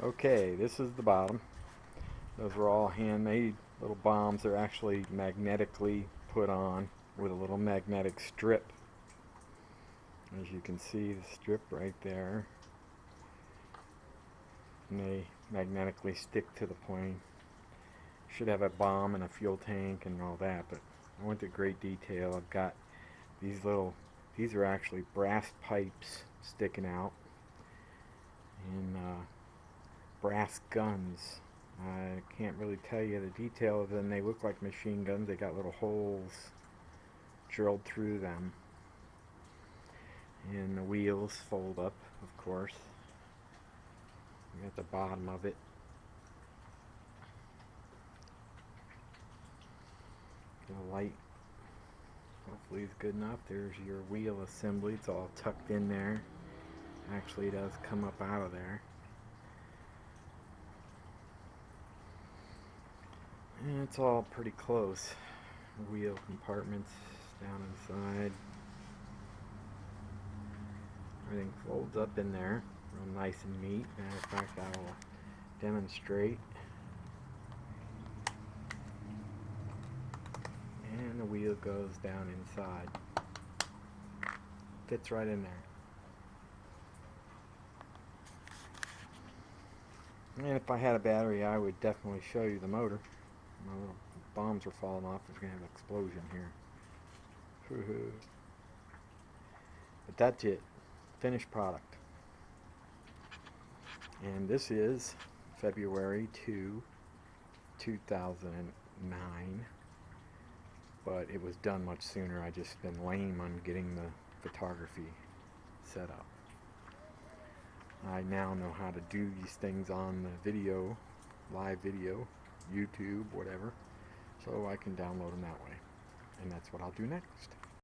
Okay, this is the bottom. Those were all handmade little bombs. They're actually magnetically put on with a little magnetic strip. As you can see, the strip right there. And they magnetically stick to the plane. Should have a bomb and a fuel tank and all that, but I went to great detail. I've got these are actually brass pipes sticking out, and brass guns. I can't really tell you the detail of them. They look like machine guns. They got little holes drilled through them. And the wheels fold up, of course. At the bottom of it. The light hopefully is good enough. There's your wheel assembly. It's all tucked in there. Actually, it does come up out of there. And it's all pretty close. Wheel compartments down inside. Everything folds up in there, real nice and neat. Matter of fact, I will demonstrate. And the wheel goes down inside. Fits right in there. And if I had a battery, I would definitely show you the motor. My little bombs are falling off. There's going to have an explosion here. But that's it. Finished product. And this is February 2, 2009. But it was done much sooner. I just been lame on getting the photography set up. I now know how to do these things on the video, live video, YouTube, whatever, so I can download them that way. And that's what I'll do next.